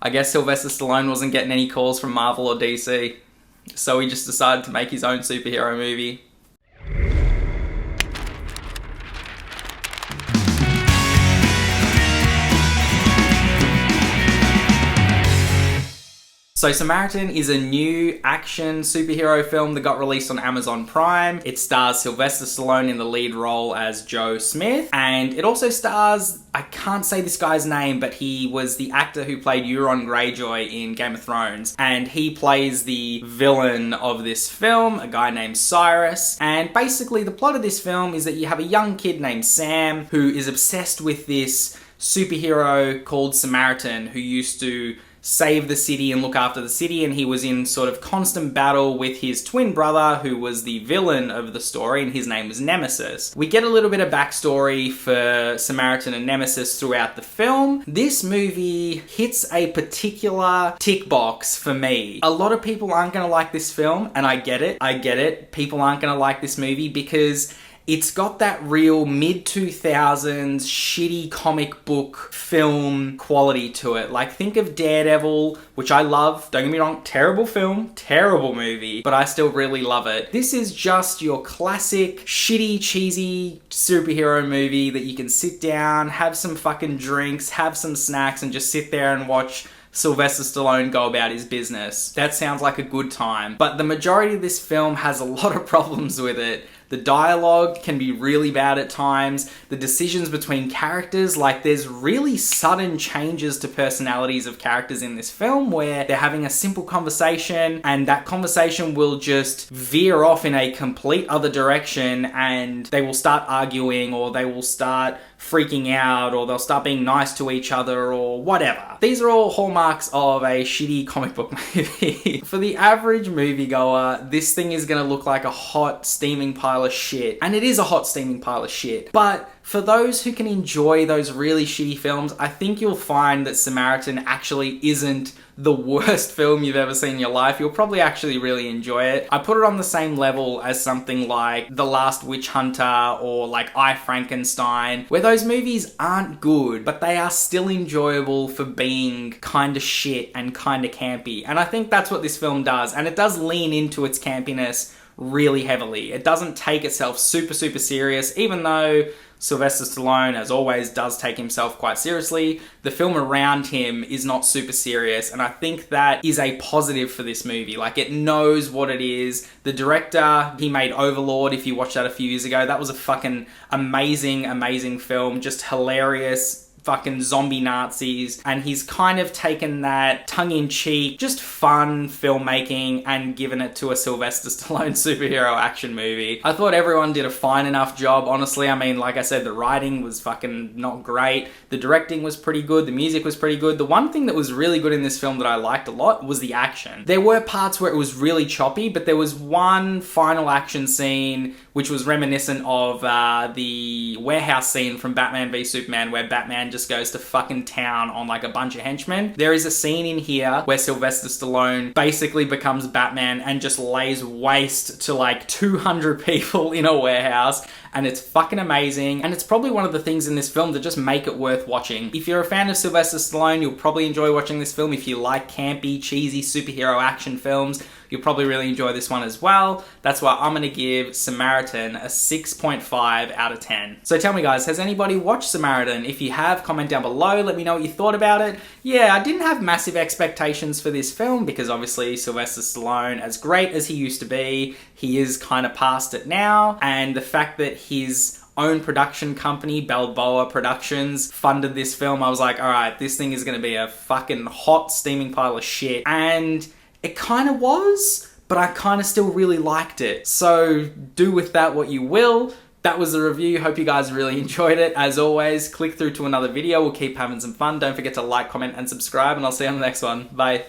I guess Sylvester Stallone wasn't getting any calls from Marvel or DC, so he just decided to make his own superhero movie. So Samaritan is a new action superhero film that got released on Amazon Prime. It stars Sylvester Stallone in the lead role as Joe Smith, and it also stars, I can't say this guy's name, but he was the actor who played Euron Greyjoy in Game of Thrones, and he plays the villain of this film, a guy named Cyrus. And basically the plot of this film is that you have a young kid named Sam who is obsessed with this superhero called Samaritan, who used to save the city and look after the city, and he was in sort of constant battle with his twin brother, who was the villain of the story, and his name was Nemesis. We get a little bit of backstory for Samaritan and Nemesis throughout the film. This movie hits a particular tick box for me. A lot of people aren't gonna like this film, and I get it. People aren't gonna like this movie because it's got that real mid-2000s shitty comic book film quality to it. Like, think of Daredevil, which I love. Don't get me wrong, terrible film, terrible movie, but I still really love it. This is just your classic, shitty, cheesy superhero movie that you can sit down, have some fucking drinks, have some snacks, and just sit there and watch Sylvester Stallone go about his business. That sounds like a good time. But the majority of this film has a lot of problems with it. The dialogue can be really bad at times. The decisions between characters, like there's really sudden changes to personalities of characters in this film where they're having a simple conversation and that conversation will just veer off in a complete other direction and they will start arguing or they will start freaking out or they'll start being nice to each other or whatever. These are all hallmarks of a shitty comic book movie. For the average moviegoer, this thing is gonna look like a hot steaming pile of shit. And it is a hot steaming pile of shit. But for those who can enjoy those really shitty films, I think you'll find that Samaritan actually isn't the worst film you've ever seen in your life. You'll probably actually really enjoy it. I put it on the same level as something like The Last Witch Hunter or like I, Frankenstein, where those movies aren't good, but they are still enjoyable for being kind of shit and kind of campy. And I think that's what this film does. And it does lean into its campiness really heavily. It doesn't take itself super serious, even though Sylvester Stallone, as always, does take himself quite seriously. The film around him is not super serious, and I think that is a positive for this movie. Like, it knows what it is. The director, he made Overlord, if you watched that a few years ago. That was a fucking amazing film. Just hilarious, fucking zombie Nazis, and he's kind of taken that tongue-in-cheek, just fun filmmaking and given it to a Sylvester Stallone superhero action movie. I thought everyone did a fine enough job, honestly. I mean, like I said, the writing was fucking not great. The directing was pretty good. The music was pretty good. The one thing that was really good in this film that I liked a lot was the action. There were parts where it was really choppy, but there was one final action scene which was reminiscent of the warehouse scene from Batman v Superman, where Batman just goes to fucking town on like a bunch of henchmen. There is a scene in here where Sylvester Stallone basically becomes Batman and just lays waste to like 200 people in a warehouse, and it's fucking amazing. And it's probably one of the things in this film that just make it worth watching. If you're a fan of Sylvester Stallone, you'll probably enjoy watching this film. If you like campy, cheesy superhero action films, you'll probably really enjoy this one as well. That's why I'm gonna give Samaritan a 6.5 out of 10. So tell me guys, has anybody watched Samaritan? If you have, comment down below, let me know what you thought about it. Yeah, I didn't have massive expectations for this film because obviously Sylvester Stallone, as great as he used to be, he is kind of past it now. And the fact that his own production company, Balboa Productions, funded this film, I was like, alright, this thing is gonna be a fucking hot steaming pile of shit. And it kind of was, but I kind of still really liked it. So do with that what you will. That was the review. Hope you guys really enjoyed it. As always, click through to another video. We'll keep having some fun. Don't forget to like, comment, and subscribe, and I'll see you on the next one. Bye.